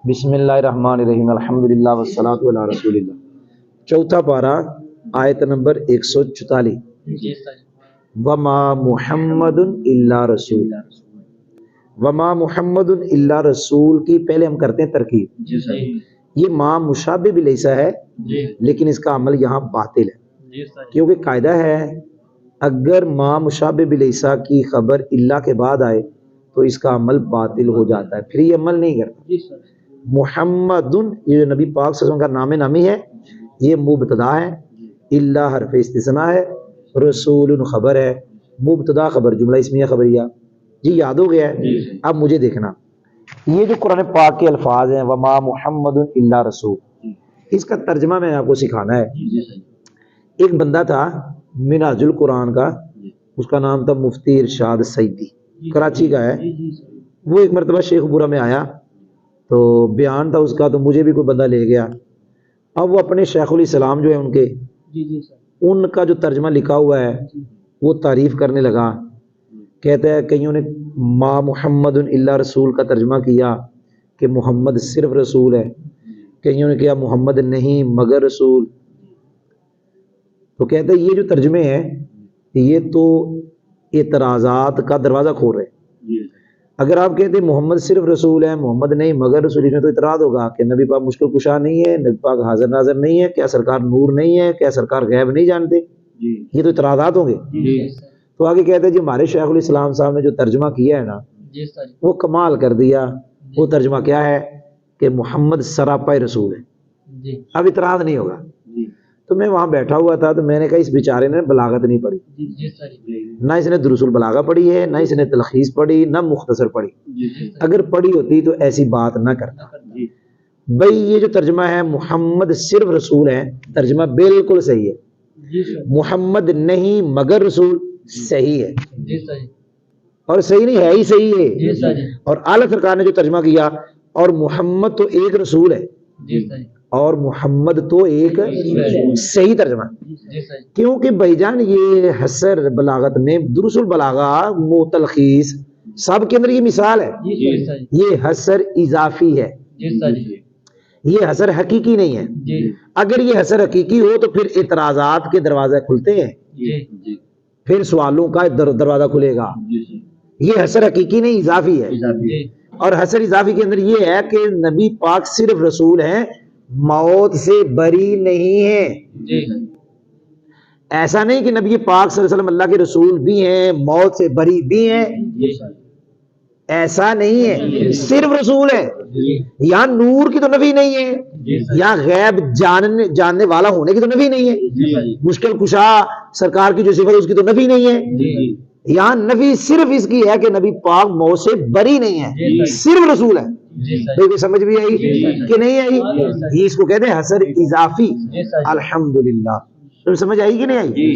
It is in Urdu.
بسم اللہ الرحمن الرحیم الحمدللہ والصلاۃ علی رسول اللہ۔ چوتھا پارہ آیت نمبر 144۔ وما محمد الا رسول، وما محمد الا رسول کی پہلے ہم کرتے ہیں ترکیب۔ یہ ما مشابہ بلیسا ہے لیکن اس کا عمل یہاں باطل ہے، کیونکہ قاعدہ ہے اگر ما مشابہ بلیسا کی خبر الا کے بعد آئے تو اس کا عمل باطل ہو جاتا ہے، پھر یہ عمل نہیں کرتا۔ محمد یہ جو نبی پاک صلی اللہ علیہ وسلم کا نام نامی ہے یہ مبتدا ہے، الا حرف استثناء ہے، رسول خبر ہے، مبتدا خبر جملہ اسمیہ خبریہ۔ جی یاد ہو گیا ہے؟ اب مجھے دیکھنا یہ جو قرآن پاک کے الفاظ ہیں وما محمد الا رسول، اس کا ترجمہ میں آپ کو سکھانا ہے۔ ایک بندہ تھا منہاج القرآن کا، اس کا نام تھا مفتی ارشاد سیدی، کراچی کا ہے۔ وہ ایک مرتبہ شیخ پورہ میں آیا تو بیان تھا اس کا، تو مجھے بھی کوئی بندہ لے گیا۔ اب وہ اپنے شیخ الاسلام جو ہے ان کے ان کا جو ترجمہ لکھا ہوا ہے وہ تعریف کرنے لگا، کہتا ہے کئیوں نے ما محمد الا رسول کا ترجمہ کیا کہ محمد صرف رسول ہے، کئیوں نے کیا محمد نہیں مگر رسول۔ تو کہتا ہے یہ جو ترجمے ہیں یہ تو اعتراضات کا دروازہ کھول رہے۔ اگر آپ کہتے ہیں محمد صرف رسول ہے محمد نہیں مگر رسول، اس میں تو اعتراض ہوگا کہ نبی پاک مشکل کشا نہیں ہے، نبی پاک حاضر ناظر نہیں ہے، کیا سرکار نور نہیں ہے، کیا سرکار غیب نہیں جانتے، یہ تو اعتراضات ہوں گے۔ تو آگے کہتے ہیں جی ہمارے شیخ الاسلام صاحب نے جو ترجمہ کیا ہے نا وہ کمال کر دیا۔ وہ ترجمہ کیا ہے کہ محمد سراپا رسول ہے، اب اعتراض نہیں ہوگا۔ تو میں وہاں بیٹھا ہوا تھا تو میں نے کہا اس بیچارے نے بلاغت نہیں پڑھی، نہ اس نے دروس البلاغہ پڑھی ہے، نہ اس نے تلخیص پڑھی، نہ مختصر پڑھی۔ اگر پڑھی ہوتی تو ایسی بات نہ کرتا۔ بھئی یہ جو ترجمہ ہے محمد صرف رسول ہے، ترجمہ بالکل صحیح ہے۔ محمد نہیں مگر رسول صحیح ہے، اور صحیح نہیں ہے ہی صحیح ہے۔ اور اعلیٰ سرکار نے جو ترجمہ کیا اور محمد تو ایک رسول ہے اور محمد تو ایک صحیح ترجمہ، کیونکہ بھائی جان یہ حسر بلاغت میں دروس البلاغہ تلخیص سب کے اندر یہ مثال ہے، یہ حسر اضافی ہے، یہ حسر حقیقی نہیں ہے۔ اگر یہ حسر حقیقی ہو تو پھر اعتراضات کے دروازے کھلتے ہیں، پھر سوالوں کا دروازہ کھلے گا۔ یہ حسر حقیقی نہیں اضافی ہے، اور حسر اضافی کے اندر یہ ہے کہ نبی پاک صرف رسول ہیں، موت سے بری نہیں ہے۔ ایسا نہیں کہ نبی پاک صلی اللہ علیہ وسلم اللہ کے رسول بھی ہیں موت سے بری بھی ہیں، ایسا نہیں ہے، صرف رسول ہے۔ یہاں نور کی تو نفی نہیں ہے، یہاں غیب جاننے والا ہونے کی تو نفی نہیں ہے، مشکل کشا سرکار کی جو صفت اس کی تو نفی نہیں ہے۔ یہاں نفی صرف اس کی ہے کہ نبی پاک موت سے بری نہیں ہے، صرف رسول ہے۔ سمجھ بھی آئی کہ نہیں آئی؟ یہ اس کو کہتے ہیں حسر اضافی۔ الحمدللہ سمجھ آئی کہ نہیں آئی؟